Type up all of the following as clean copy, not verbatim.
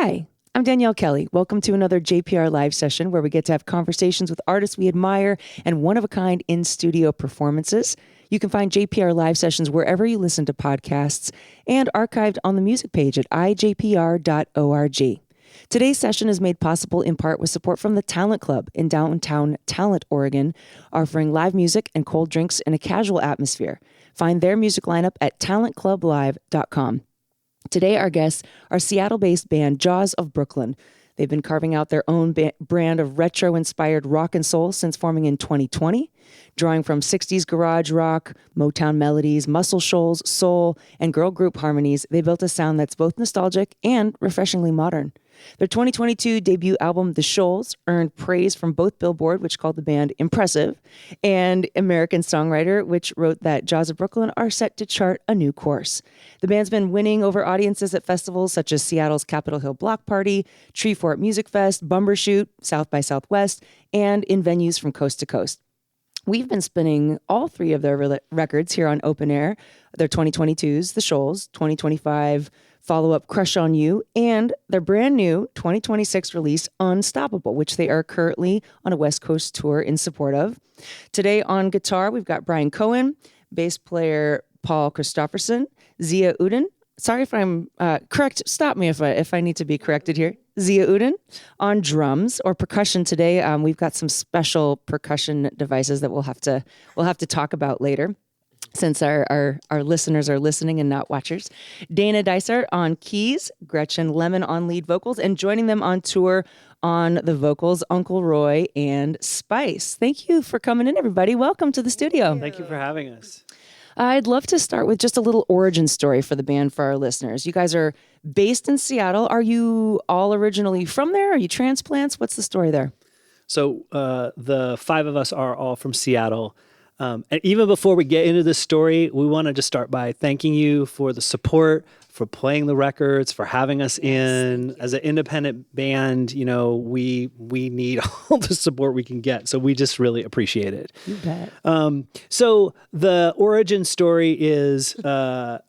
Hi, I'm Danielle Kelly. Welcome to another JPR live session where we get to have conversations with artists we admire and one-of-a-kind in-studio performances. You can find JPR live sessions wherever you listen to podcasts and archived on the music page at ijpr.org. Today's session is made possible in part with support from the Talent Club in downtown Talent, Oregon, offering live music and cold drinks in a casual atmosphere. Find their music lineup at talentclublive.com. Today, our guests are Seattle-based band Jaws of Brooklyn. They've been carving out their own brand of retro-inspired rock and soul since forming in 2020. Drawing from 60s garage rock, Motown melodies, Muscle Shoals, soul, and girl group harmonies, they built a sound that's both nostalgic and refreshingly modern. Their 2022 debut album, The Shoals, earned praise from both Billboard, which called the band impressive, and American Songwriter, which wrote that Jaws of Brooklyn are set to chart a new course. The band's been winning over audiences at festivals such as Seattle's Capitol Hill Block Party, Treefort Music Fest, Bumbershoot, South by Southwest, and in venues from coast to coast. We've been spinning all three of their records here on Open Air, their 2022s, The Shoals, 2025 follow-up Crush on You, and their brand new 2026 release Unstoppable, which they are currently on a West Coast tour in support of. Today on guitar, we've got Brian Cohen, bass player Paul Christofferson, Zia Uden. Sorry if I'm correct. Stop me if I need to be corrected here. Zia Uden on drums or percussion today. We've got some special percussion devices that we'll have to talk about later, since our listeners are listening and not watchers. Dana Dysart on keys, Gretchen Lemon on lead vocals, and joining them on tour on the vocals, Uncle Roy and Spice. Thank you for coming in, everybody. Welcome to the studio. Thank you for having us. I'd love to start with just a little origin story for the band for our listeners. You guys are based in Seattle. Are you all originally from there? Are you transplants? What's the story there? So the five of us are all from Seattle. And even before we get into this story, we wanted to start by thanking you for the support, for playing the records, for having us in. As an independent band, you know, we need all the support we can get. So we just really appreciate it. You bet. So the origin story is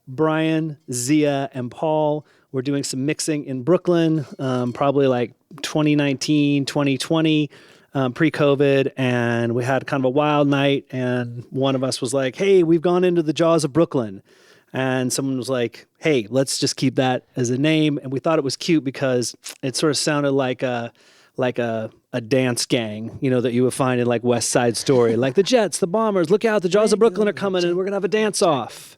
Brian, Zia, and Paul were doing some mixing in Brooklyn, probably like 2019, 2020. Pre-COVID, and we had kind of a wild night, and one of us was like, hey, we've gone into the Jaws of Brooklyn. And someone was like, hey, let's just keep that as a name. And we thought it was cute because it sort of sounded like a dance gang, you know, that you would find in like West Side Story, like the Jets, the Bombers, look out, the Jaws of Brooklyn are coming and we're going to have a dance off.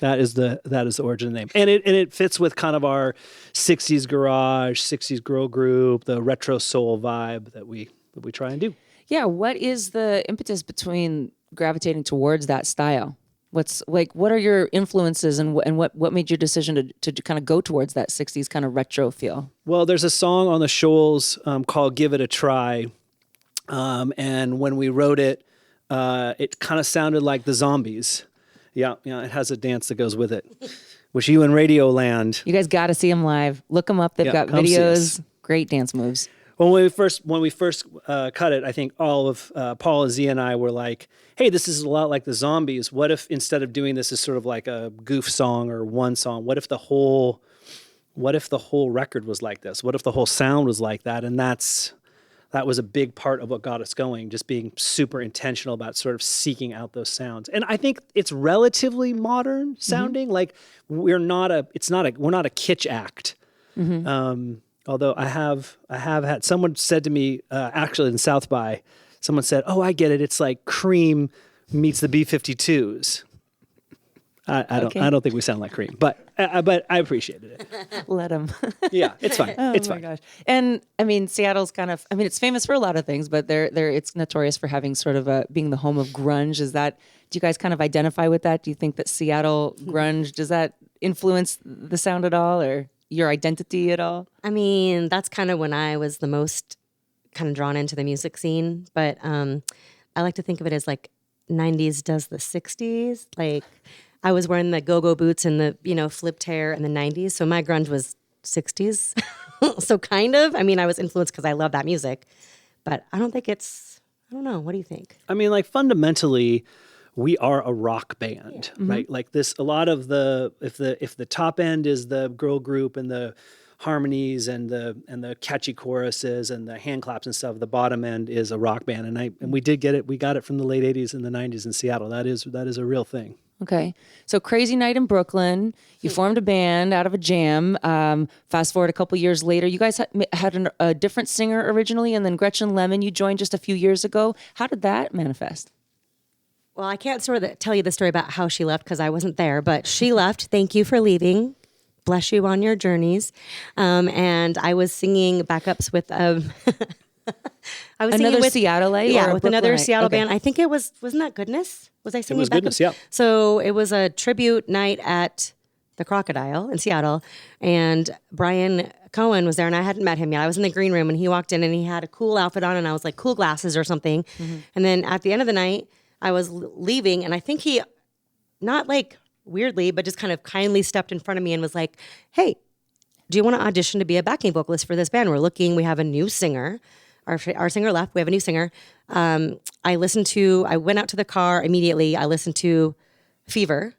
That is the origin of the name. And it fits with kind of our 60s garage, 60s girl group, the retro soul vibe that we try and do. Yeah, what is the impetus between gravitating towards that style? What are your influences and what made your decision to kind of go towards that 60s kind of retro feel? Well, there's a song on the Shoals called Give It a Try. And when we wrote it, it kind of sounded like the Zombies. Yeah, it has a dance that goes with it, which you in Radioland. You guys got to see them live. Look them up. They've got videos, great dance moves. When we first cut it, I think all of Paul and Zia and I were like, hey, this is a lot like the Zombies. What if instead of doing this as sort of like a goof song or one song, what if the whole record was like this? What if the whole sound was like that? And that was a big part of what got us going, just being super intentional about sort of seeking out those sounds. And I think it's relatively modern sounding. Mm-hmm. Like we're not a kitsch act. Mm-hmm. Although I have had someone said to me, actually in South by, someone said, "Oh, I get it. It's like Cream meets the B-52s." I don't think we sound like Cream, but I appreciated it. Let them. Yeah, it's fine. It's fine. Gosh. And I mean, Seattle's kind of, it's famous for a lot of things, but it's notorious for having sort of being the home of grunge. Do you guys kind of identify with that? Do you think that Seattle grunge, does that influence the sound at all or your identity at all? I mean, that's kind of when I was the most kind of drawn into the music scene, but I like to think of it as like 90s does the 60s. Like I was wearing the go-go boots and the, flipped hair in the 90s. So my grunge was 60s. So kind of, I was influenced because I love that music, but I don't know. What do you think? I mean, like fundamentally, we are a rock band, right? Like this, a lot of if the top end is the girl group and the harmonies and the catchy choruses and the hand claps and stuff. The bottom end is a rock band, and we did get it. We got it from the late '80s and the '90s in Seattle. That is a real thing. Okay. So crazy night in Brooklyn. You formed a band out of a jam. Fast forward a couple years later, you guys had a different singer originally, and then Gretchen Lemon, you joined just a few years ago. How did that manifest? Well, I can't sort of tell you the story about how she left because I wasn't there, but she left. Thank you for leaving. Bless you on your journeys. And I was singing backups with I was Another singing with Seattleite? Yeah, or a with another Brooklynite? Seattle Okay. band. I think wasn't that Goodness? Was I singing was backup? Goodness, yeah. So it was a tribute night at the Crocodile in Seattle, and Brian Cohen was there, and I hadn't met him yet. I was in the green room, and he walked in, and he had a cool outfit on, and I was like, cool glasses or something. And then at the end of the night, I was leaving, and I think he, not like weirdly, but just kind of kindly stepped in front of me and was like, hey, do you want to audition to be a backing vocalist for this band? We have a new singer. Our singer left. We have a new singer. I went out to the car immediately. I listened to Fever,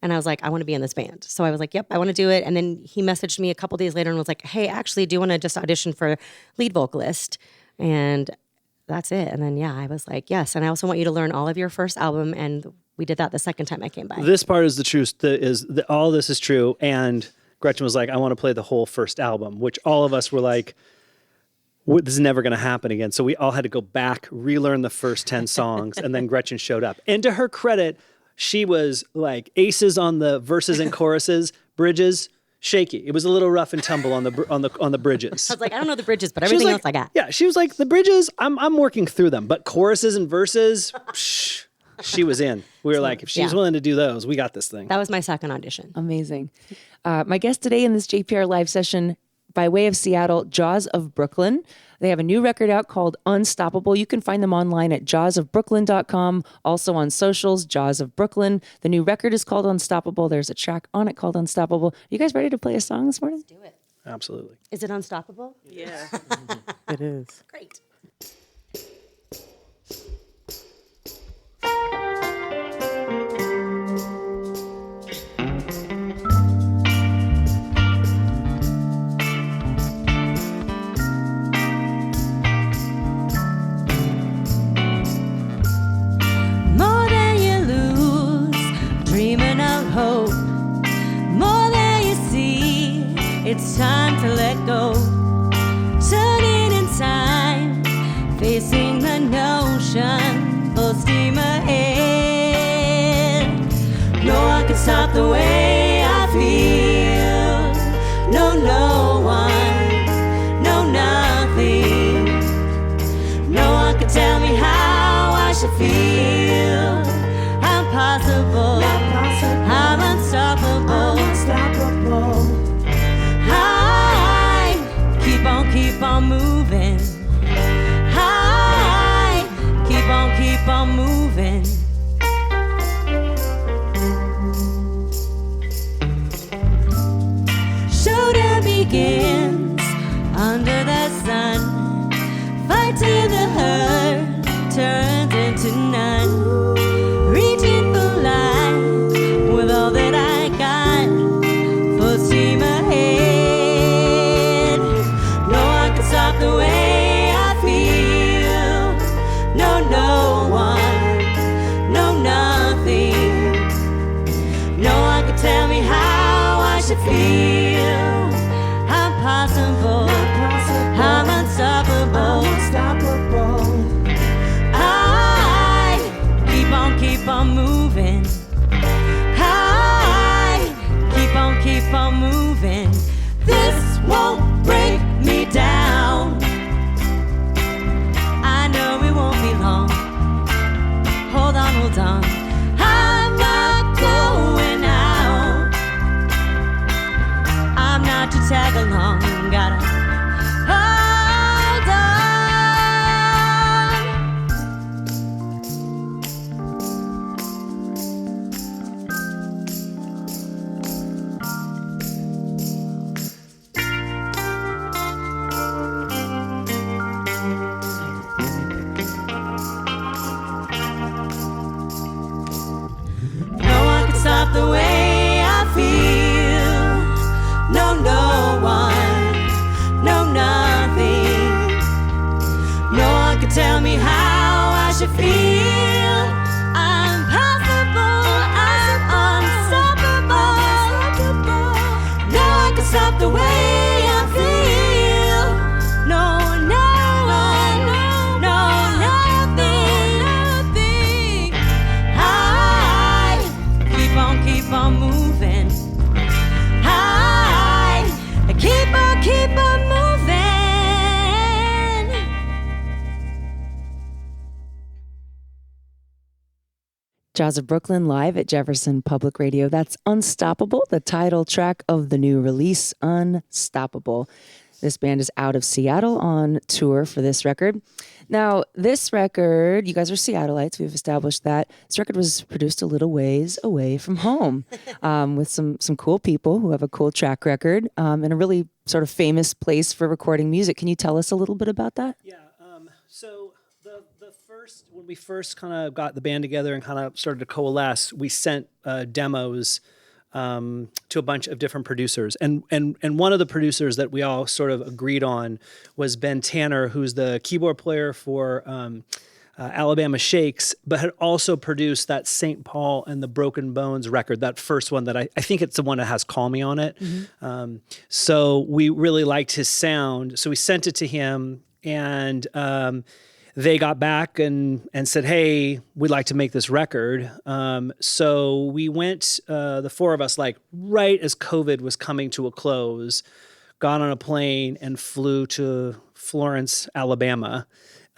and I was like, I want to be in this band. So I was like, yep, I want to do it. And then he messaged me a couple days later and was like, hey, actually, do you want to just audition for lead vocalist? And that's it. And then, I was like, yes. And I also want you to learn all of your first album. And we did that the second time I came by. This part is the truth. All this is true. And Gretchen was like, I want to play the whole first album, which all of us were like, this is never going to happen again. So we all had to go back, relearn the first 10 songs, and then Gretchen showed up. And to her credit, she was like aces on the verses and choruses, bridges, shaky. It was a little rough and tumble on the bridges. I was like, I don't know the bridges, but She was everything like- else I got. Yeah, she was like, the bridges, I'm working through them, but choruses and verses, she was in. We were like, if she's willing to do those, we got this thing. That was my second audition. Amazing. My guest today in this JPR live session, by way of Seattle, Jaws of Brooklyn. They have a new record out called Unstoppable. You can find them online at jawsofbrooklyn.com. Also on socials, Jaws of Brooklyn. The new record is called Unstoppable. There's a track on it called Unstoppable. Are you guys ready to play a song this morning? Do it. Absolutely. Is it unstoppable? Yeah, it is. Great. More than you lose, dreaming of hope. More than you see, it's time to let go. Turning in time, facing the notion, full steam ahead. No one can stop the way I feel. No one, no nothing. No one can tell me how I should feel. I'm possible, I'm unstoppable. I keep on moving. I keep on moving. Showdown begins under the sun. Fight till the hurt turns into none. Reaching for life with all that I got. Full steam ahead. No one can stop the way I feel. No one, no nothing. No one can tell me how I should feel. I'm possible, I'm unstoppable. I keep on moving. I keep on moving. This won't break me down. I know it won't be long. Hold on. I'm not going out. I'm not to tag along. Gotta hold on. No one can stop the way I feel. No one. tell me how I should feel. I'm possible, I'm unstoppable. No one can stop the way I feel. No, no, no, nothing. I keep on moving. I keep on moving. Jazz of Brooklyn live at Jefferson Public Radio. That's Unstoppable, the title track of the new release, Unstoppable. This band is out of Seattle on tour for this record. Now, this record, you guys are Seattleites. We've established that. This record was produced a little ways away from home with some cool people who have a cool track record and a really sort of famous place for recording music. Can you tell us a little bit about that? Yeah. So when we first kind of got the band together and kind of started to coalesce, we sent demos to a bunch of different producers, and one of the producers that we all sort of agreed on was Ben Tanner, who's the keyboard player for Alabama Shakes, but had also produced that St. Paul and the Broken Bones record, that first one that I think it's the one that has Call Me on it. Mm-hmm. So we really liked his sound, so we sent it to him, and they got back and said, hey, we'd like to make this record. So we went, the four of us, like right as COVID was coming to a close, got on a plane and flew to Florence, Alabama,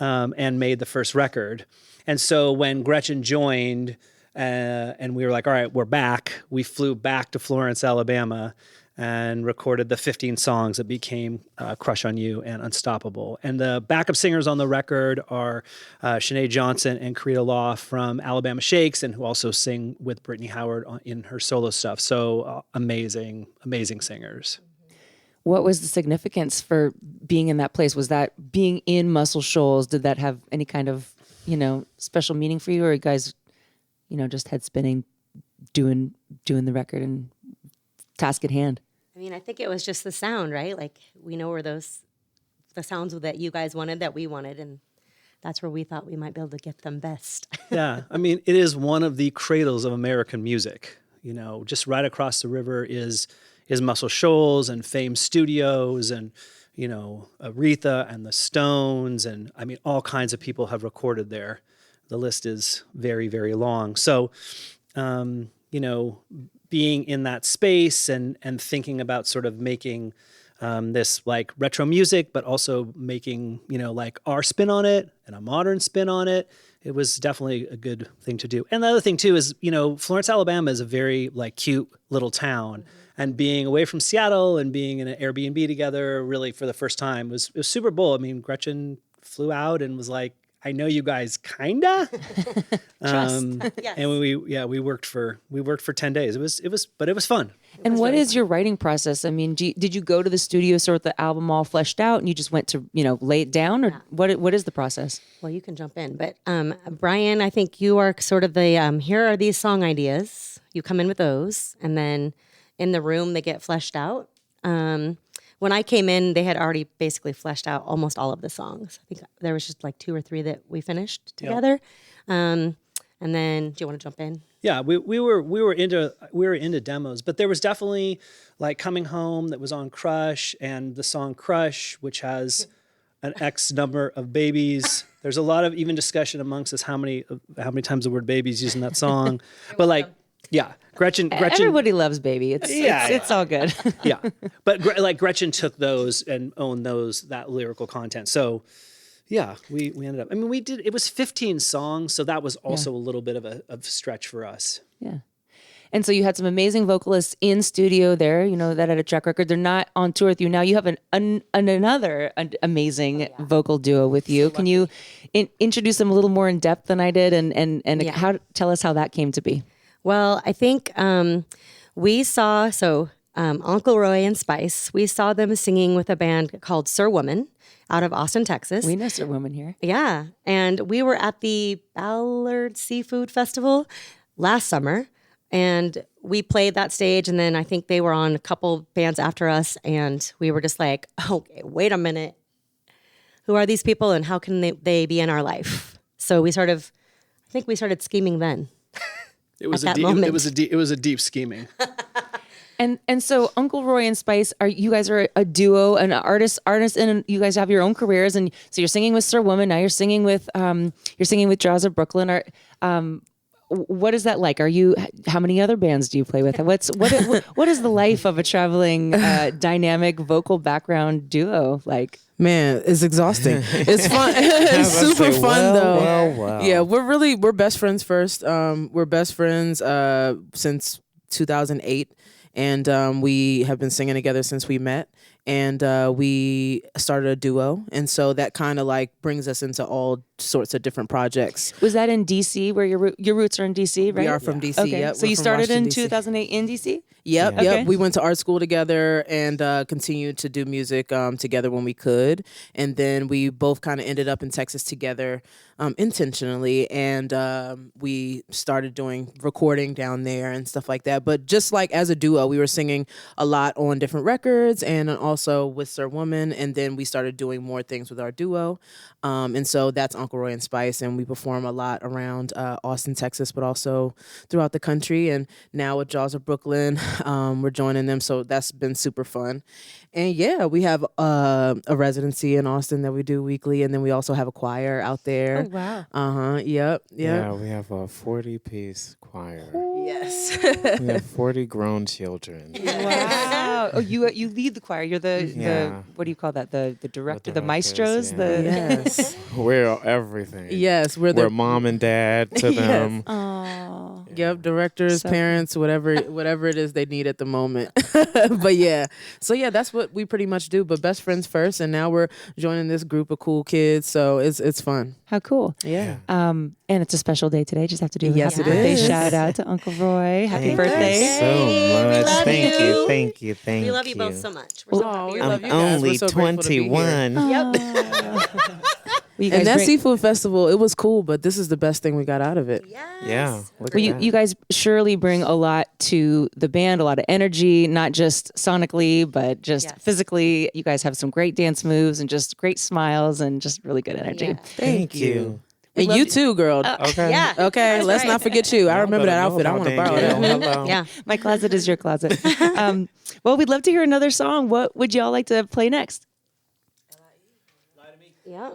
and made the first record. And so when Gretchen joined and we were like, all right, we're back, we flew back to Florence, Alabama, and recorded the 15 songs that became Crush on You and Unstoppable. And the backup singers on the record are Sinead Johnson and Karita Law from Alabama Shakes, and who also sing with Brittany Howard in her solo stuff. So amazing singers. What was the significance for being in that place? Was that being in Muscle Shoals? Did that have any kind of, special meaning for you, or you guys, just head spinning, doing the record and task at hand? I mean, I think it was just the sound, right? Like, we know where the sounds that you guys wanted, that we wanted, and that's where we thought we might be able to get them best. Yeah, I mean, it is one of the cradles of American music. Just right across the river is Muscle Shoals and Fame Studios and, Aretha and the Stones. And I mean, all kinds of people have recorded there. The list is very, very long. So, being in that space and thinking about sort of making this like retro music, but also making, like our spin on it and a modern spin on it. It was definitely a good thing to do. And the other thing too is, Florence, Alabama is a very like cute little town, and being away from Seattle and being in an Airbnb together really for the first time was super bold. I mean, Gretchen flew out and was like, I know you guys kinda. Yes. And we worked for 10 days. But it was fun. And what is your writing process? I mean, did you go to the studio sort of the album all fleshed out and you just went to, lay it down, or what is the process? Well, you can jump in, but Brian, I think you are sort of the, here are these song ideas. You come in with those, and then in the room they get fleshed out. When I came in, they had already basically fleshed out almost all of the songs. I think there was just like 2 or 3 that we finished together. Yep. And then, do you want to jump in? Yeah, we were into demos, but there was definitely like Coming Home that was on Crush, and the song Crush, which has an X number of babies. There's a lot of even discussion amongst us how many times the word baby is used in that song. But like, yeah, Gretchen. Everybody loves Baby. It's all good. Yeah, but Gretchen took those and owned that lyrical content. So yeah, we ended up. I mean, it was 15 songs, so that was also a little bit of a stretch for us. Yeah. And so you had some amazing vocalists in studio there, that had a track record. They're not on tour with you now. You have another amazing vocal duo with you. Can you introduce them a little more in depth than I did, and tell us how that came to be? Well, I think we saw, Uncle Roy and Spice, we saw them singing with a band called Sir Woman out of Austin, Texas. We know Sir Woman here. Yeah. And we were at the Ballard Seafood Festival last summer, and we played that stage. And then I think they were on a couple bands after us, and we were just like, okay, wait a minute. who are these people and how can they be in our life? So I think we started scheming then. It was at that it moment. was a deep scheming. And so Uncle Roy and Spice, you guys are a duo, an artist, and you guys have your own careers. And so you're singing with Sir Woman. Now you're singing with Jaws of Brooklyn. What is that like? How many other bands do you play with? What is the life of a traveling dynamic vocal background duo like? Man, it's exhausting. It's fun. It's super fun though. Well. Yeah, we're best friends first. We're best friends since 2008. And we have been singing together since we met. And we started a duo. And so that kind of like brings us into all sorts of different projects. Was that in DC where your roots are in DC, right? We are from DC, Okay. yep. So We're you from started in Washington, DC. 2008 in DC? Yep, Yeah. yep. Okay. We went to art school together and continued to do music together when we could. And then we both kind of ended up in Texas together intentionally. And we started doing recording down there and stuff like that. But just like as a duo, we were singing a lot on different records and also with Sir Woman. And then we started doing more things with our duo. And so that's Uncle Roy and Spice. And we perform a lot around Austin, Texas, but also throughout the country. And now with Jaws of Brooklyn, we're joining them. So that's been super fun. And yeah, we have a residency in Austin that we do weekly. And then we also have a choir out there. Oh, wow. Yep. Yeah, we have a 40-piece choir. Yes. We have 40 grown children. Wow. Oh, you lead the choir. You're the what do you call that? The director, the maestros, directors, Yes. We're everything. Yes, we're We're mom and dad to them. Oh. Yep, directors, So parents, whatever it is they need at the moment. But yeah, so yeah, that's what we pretty much do. But best friends first, and now we're joining this group of cool kids, so it's fun. How cool. Yeah. And it's a special day today. Just have to do a Yes, happy it birthday is. shout out to Uncle Roy. Happy Thank birthday. you so much. love Thank you. you. Thank you. Thank you. We love you both so much. We're so Aw, happy we you're love here. you guys. only We're so grateful to be here. 21. Yep. You And guys that bring- seafood festival, it was cool, but this is the best thing we got out of it. Yes. Yeah. Look Well, at that. you guys surely bring a lot to the band, a lot of energy, not just sonically, but just Yes. physically. You guys have some great dance moves and just great smiles and just really good energy. Yeah. Thank you. And you too, girl. Okay. Yeah. Okay, That's let's right. not forget you. I Y'all remember that better know outfit. I about want to borrow Danielle. that. Hello. Yeah. My closet is your closet. Well, we'd love to hear another song. What would y'all like to play next? Yeah.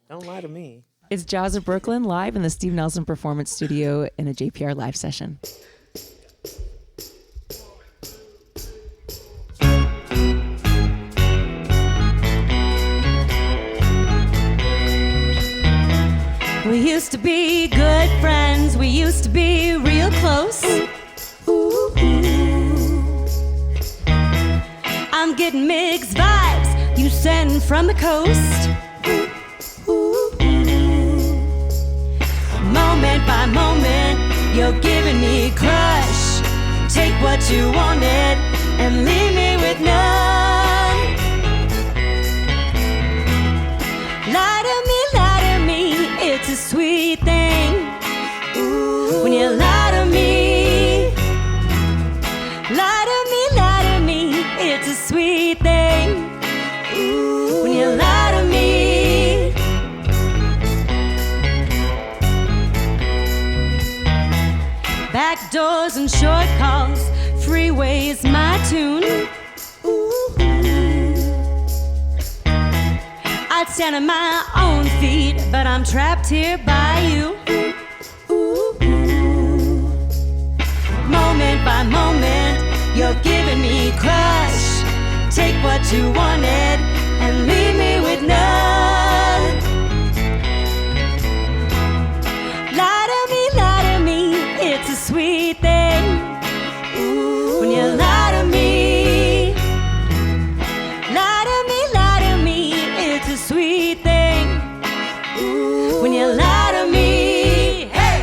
Don't lie to me. It's Jaws of Brooklyn live in the Steve Nelson Performance Studio in a JPR live session. We used to be good friends. We used to be real close. Ooh. I'm getting mixed vibes you send from the coast. Ooh. Moment by moment, you're giving me crush. Take what you wanted and leave me with none. Lie to me, it's a sweet thing. Ooh. When you lie to me, it's a sweet thing. Ooh. When you lie to me, back doors and short calls, freeways, my tune. Ooh. I'd stand on my own feet, but I'm trapped here by you. Ooh. Moment by moment, you're giving me crush. Take what you wanted and leave me with none. Lie to me, it's a sweet thing. Ooh. When you lie to me, it's a sweet thing. Ooh. When you lie to me, hey.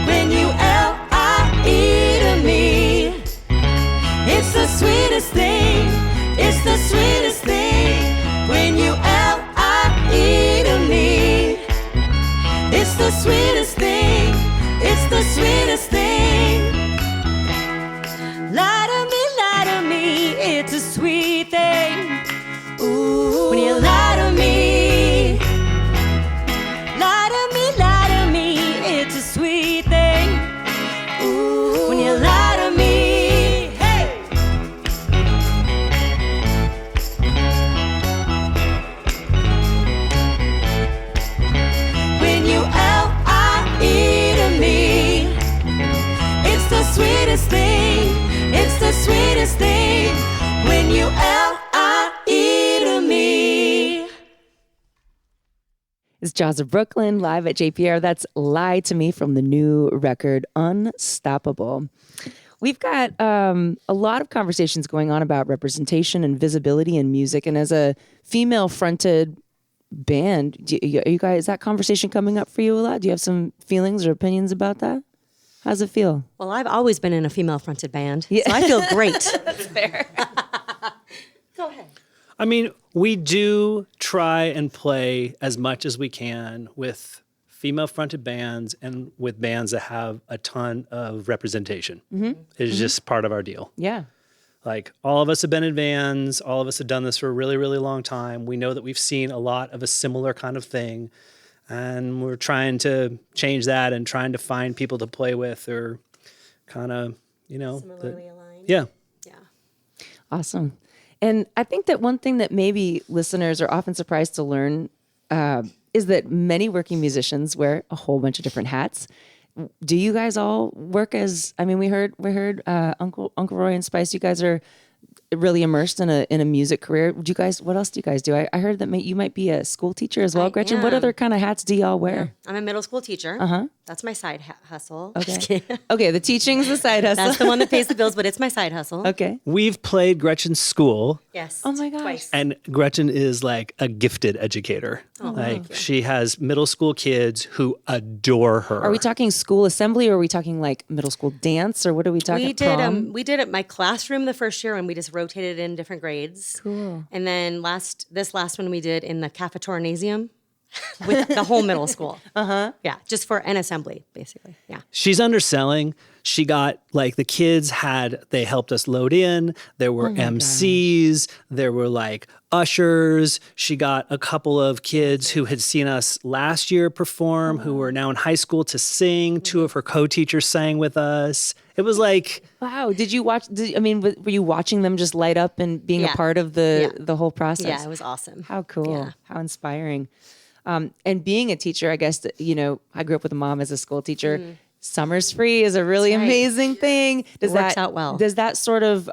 When you lie to me, it's the sweetest thing. It's the sweetest thing. When you lie to me, it's the sweetest thing. It's the sweetest thing. sweetest thing. It's the sweetest thing when you L-I-E to me. It's Jaws of Brooklyn live at JPR. That's Lie to Me from the new record, Unstoppable. We've got a lot of conversations going on about representation and visibility in music. And as a female-fronted band, are you guys, is that conversation coming up for you a lot? Do you have some feelings or opinions about that? How's it feel? Well, I've always been in a female-fronted band, so I feel great. That's fair. Go ahead. I mean, we do try and play as much as we can with female-fronted bands and with bands that have a ton of representation. It's just part of our deal. Yeah. Like, all of us have been in bands. All of us have done this for a really, really long time. We know that we've seen a lot of a similar kind of thing. And we're trying to change that and trying to find people to play with or kind of, Similarly aligned. Yeah. Yeah. Awesome. And I think that one thing that maybe listeners are often surprised to learn is that many working musicians wear a whole bunch of different hats. Do you guys all work as? I mean, we heard Uncle Roy and Spice. You guys are really immersed in a music career. Do you guys? What else do you guys do? I heard that you might be a school teacher as well, I Gretchen. What am. other kind of hats do y'all wear? I'm a middle school teacher. Uh-huh. That's my side hustle. Okay. Just kidding. Okay, the teaching's the side hustle. That's the one that pays the bills, but it's my side hustle. Okay. We've played Gretchen's school, Yes. Oh my gosh. Twice. and Gretchen is like a gifted educator. Like, she has middle school kids who adore her. Are we talking school assembly, or are we talking like middle school dance, or what are we talking? We did it my classroom the first year, and we just rotated in different grades. Cool. And then this last one we did in the cafetornasium with the whole middle school. Yeah, just for an assembly, basically. Yeah. She's underselling. She got, like, the kids they helped us load in. There were MCs. There were like ushers. She got a couple of kids who had seen us last year perform, who were now in high school, to sing. Two of her co-teachers sang with us. It was like, Wow. Did you watch? Were you watching them just light up and being a Yeah. part of the whole process? Yeah, it was awesome. How cool. Yeah. How inspiring. And being a teacher, I guess, I grew up with a mom as a school teacher. Summer's free is a really That's right. amazing thing. Works out well. Does that sort of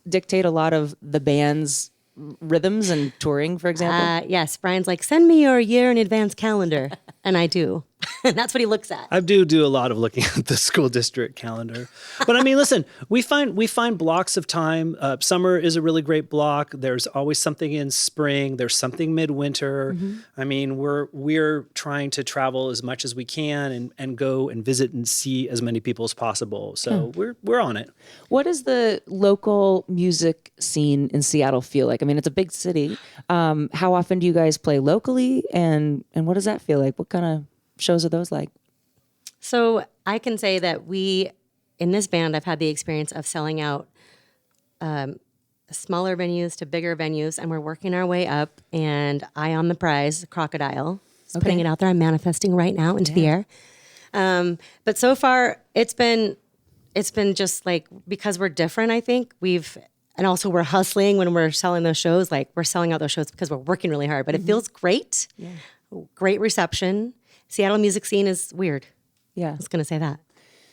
dictate a lot of the band's rhythms and touring, for example? Yes, Brian's like, send me your year in advance calendar. And I do. And that's what he looks at. I do a lot of looking at the school district calendar. But I mean, listen, we find blocks of time. Summer is a really great block. There's always something in spring. There's something midwinter. I mean, we're trying to travel as much as we can and go and visit and see as many people as possible. So we're on it. What does the local music scene in Seattle feel like? I mean, it's a big city. How often do you guys play locally, and what does that feel like? What kind of shows are those like? So I can say that in this band, I've had the experience of selling out smaller venues to bigger venues, and we're working our way up. And Eye on the Prize, Crocodile, is putting it out there. I'm manifesting right now into the air. But so far, it's been just like, because we're different, I think and also we're hustling when we're selling those shows. Like, we're selling out those shows because we're working really hard, but it feels great. Yeah. Great reception. Seattle music scene is weird. Yeah. I was going to say that.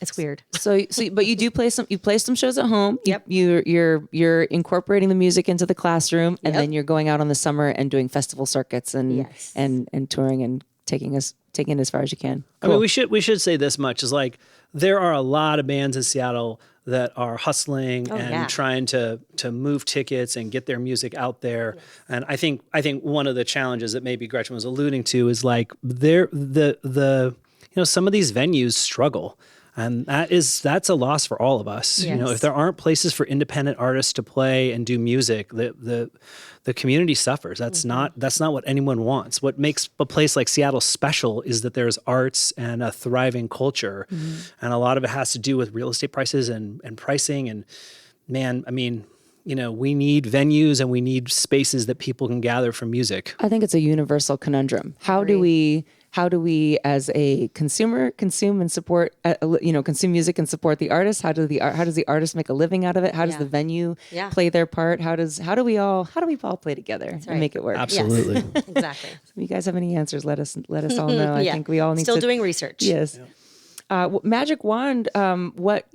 It's weird. So, but you do play some shows at home. Yep. You're incorporating the music into the classroom, and Yep. then you're going out on the summer and doing festival circuits and Yes. and touring and taking it as far as you can. I mean, we should say this much is, like, there are a lot of bands in Seattle that are hustling and yeah. trying to move tickets and get their music out there. Yes. And I think one of the challenges that maybe Gretchen was alluding to is, like, some of these venues struggle. And that's a loss for all of us. Yes. If there aren't places for independent artists to play and do music, the community suffers. That's not what anyone wants. What makes a place like Seattle special is that there's arts and a thriving culture. And a lot of it has to do with real estate prices and pricing. And man, I mean, we need venues and we need spaces that people can gather for music. I think it's a universal conundrum. How do we, as a consumer, consume and support, consume music and support the artist? How does the artist make a living out of it? How does the venue play their part? How do we all play together and make it work? Absolutely. Yes. Exactly. If you guys have any answers, let us all know. I think we all need Still to doing research. Yes. Magic Wand, what,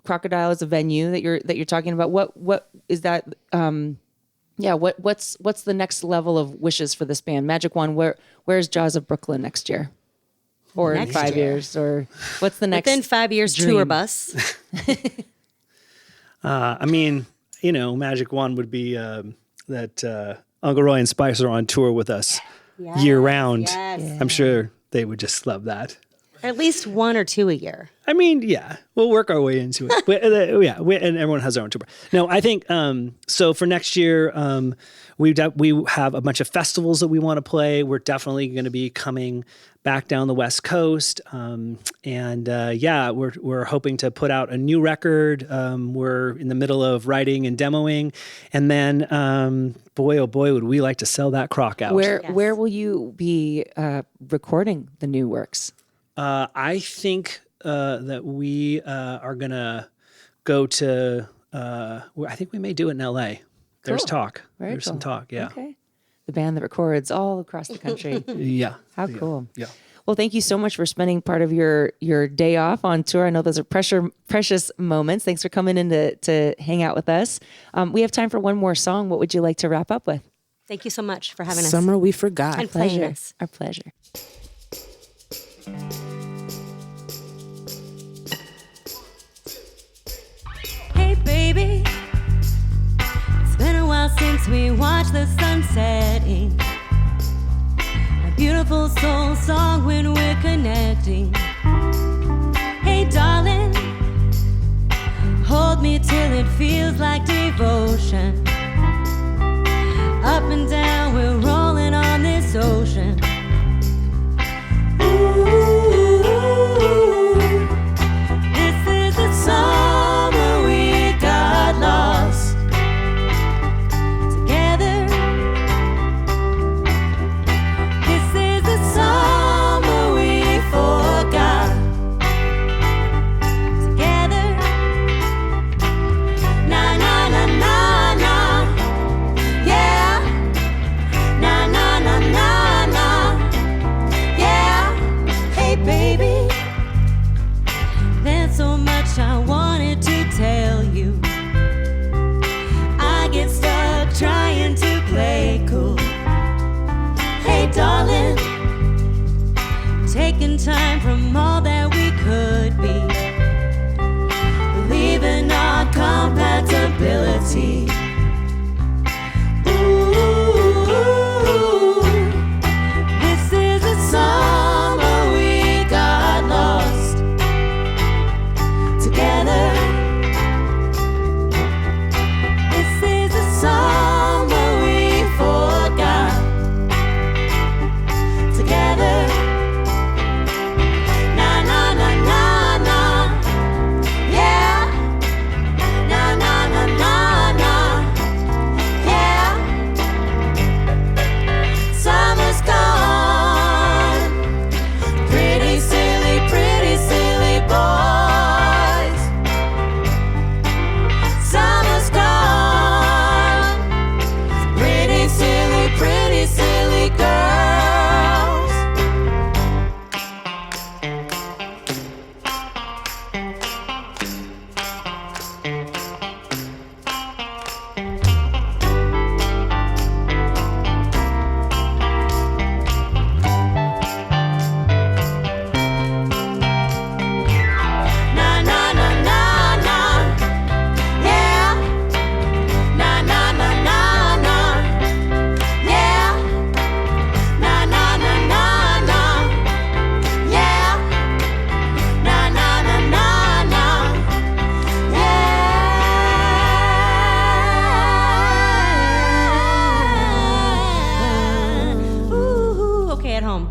Crocodile is a venue that you're talking about. What is that? What's the next level of wishes for this band? Magic Wand, where's Jaws of Brooklyn next year? Or in Next 5 year. years? Or what's the next? Within 5 years, dream? tour bus. Magic Wand would be that Uncle Roy and Spice are on tour with us year round. yes. I'm sure they would just love that. At least 1 or 2 a year. I mean, yeah, we'll work our way into it. And everyone has their own tour. No, I think so. For next year, we have a bunch of festivals that we want to play. We're definitely going to be coming back down the West Coast, we're hoping to put out a new record. We're in the middle of writing and demoing, and then boy, oh boy, would we like to sell that crock out. Where will you be recording the new works? I think that we are going to go to, I think we may do it in LA. There's Cool. talk. Very There's cool. some talk. Yeah. Okay. The band that records all across the country. Yeah. How cool. Yeah. Well, thank you so much for spending part of your day off on tour. I know those are precious moments. Thanks for coming in to hang out with us. We have time for one more song. What would you like to wrap up with? Thank you so much for having us. Summer we forgot. And playing us. Our pleasure. Hey baby, it's been a while since we watched the sun setting. A beautiful soul song when we're connecting. Hey darling, hold me till it feels like devotion. Up and down, we're rolling on this ocean. This is the summer we got lost together. This is the summer we forgot together. Na na na na na, yeah. Na na na na na, yeah. Hey baby, there's so much I wanted to tell you. I get stuck trying to play cool. Hey darling, taking time from all that we could be, believing our compatibility. Ooh, this is the summer we got lost together. This is the summer we forgot together. Na na na na na, yeah. Na na na na na, yeah. Summer's gone. Pretty silly boys. Summer's gone. Pretty silly girls. Na na na na na, yeah. Na na na na na, yeah. Na na na na na, yeah. Na na na na na, yeah. Ooh, okay, at home.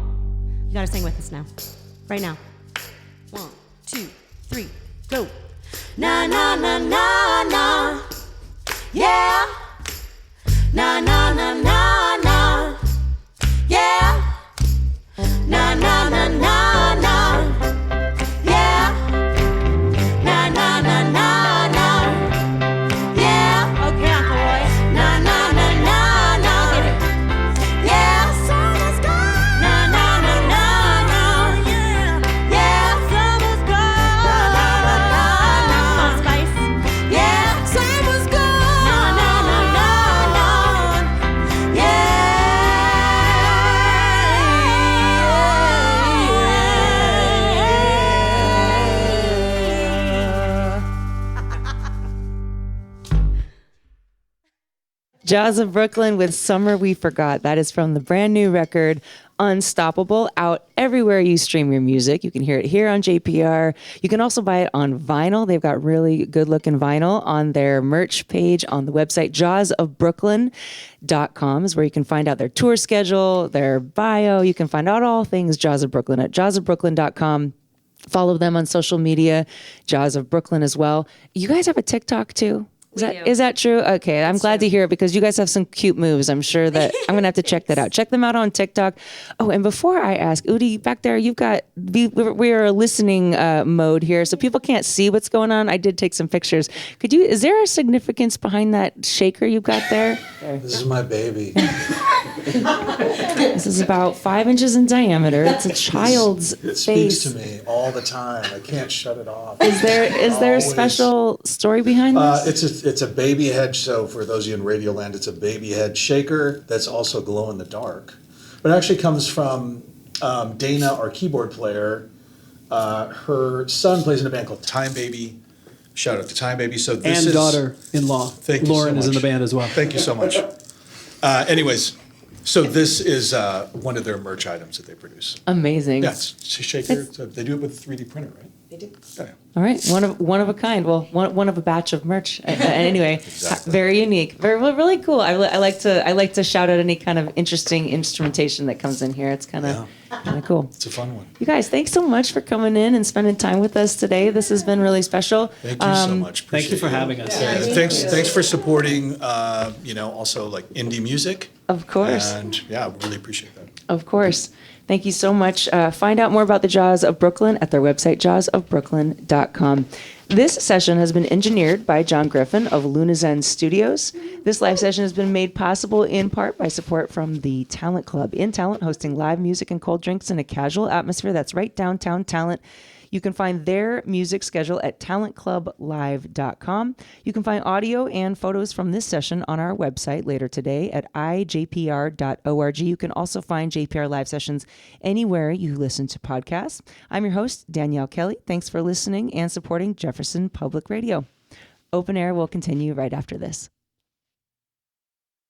You gotta sing with us now. Right now. 1, 2, 3, go. Na na na na na, yeah. Na na na na na, yeah. Na na na na na, yeah. Na na na na na, yeah. Okay, Uncle Roy. Na na na na na, yeah. Summer's gone. Na na na na na, yeah. Jaws of Brooklyn with Summer We Forgot. That is from the brand new record, Unstoppable, out everywhere you stream your music. You can hear it here on JPR. You can also buy it on vinyl. They've got really good looking vinyl on their merch page on the website. jawsofbrooklyn.com is where you can find out their tour schedule, their bio. You can find out all things Jaws of Brooklyn at jawsofbrooklyn.com. Follow them on social media, Jaws of Brooklyn as well. You guys have a TikTok too? Is that true? Okay, I'm glad to hear it because you guys have some cute moves. I'm sure that I'm gonna have to check that out. Check them out on TikTok. Oh, and before I ask, Udi, back there, you've got we're listening mode here, so people can't see what's going on. I did take some pictures. Is there a significance behind that shaker you've got there? This is my baby. This is about 5 inches in diameter. It's a child's It face. speaks to me all the time. I can't shut it off. Is there a Always. special story behind this? It's a baby head. So for those of you in Radio Land, it's a baby head shaker that's also glow in the dark. But it actually comes from Dana, our keyboard player. Her son plays in a band called Time Baby. Shout out to Time Baby. So this And is daughter-in-law. Thank you so Lauren is in the much. band as well. Thank you so much. Anyways, so this is one of their merch items that they produce. Amazing. Yeah, it's a shaker. So they do it with a 3D printer, right? They do. Oh, yeah. All right, one of a kind. Well, one of a batch of merch. Anyway, Exactly. very unique, really cool. I like to shout out any kind of interesting instrumentation that comes in here. It's kind of cool. It's a fun one. You guys, thanks so much for coming in and spending time with us today. This has been really special. Thank you so much. Thank you for having us. Yeah, thanks for supporting, also like indie music. Of course. And yeah, I really appreciate that. Of course. Thank you so much. Find out more about the Jaws of Brooklyn at their website, jawsofbrooklyn.com. This session has been engineered by John Griffin of Luna Zen Studios. This live session has been made possible in part by support from the Talent Club in Talent, hosting live music and cold drinks in a casual atmosphere that's right downtown Talent. You can find their music schedule at talentclublive.com. You can find audio and photos from this session on our website later today at ijpr.org. You can also find JPR live sessions anywhere you listen to podcasts. I'm your host, Danielle Kelly. Thanks for listening and supporting Jefferson Public Radio. Open Air will continue right after this.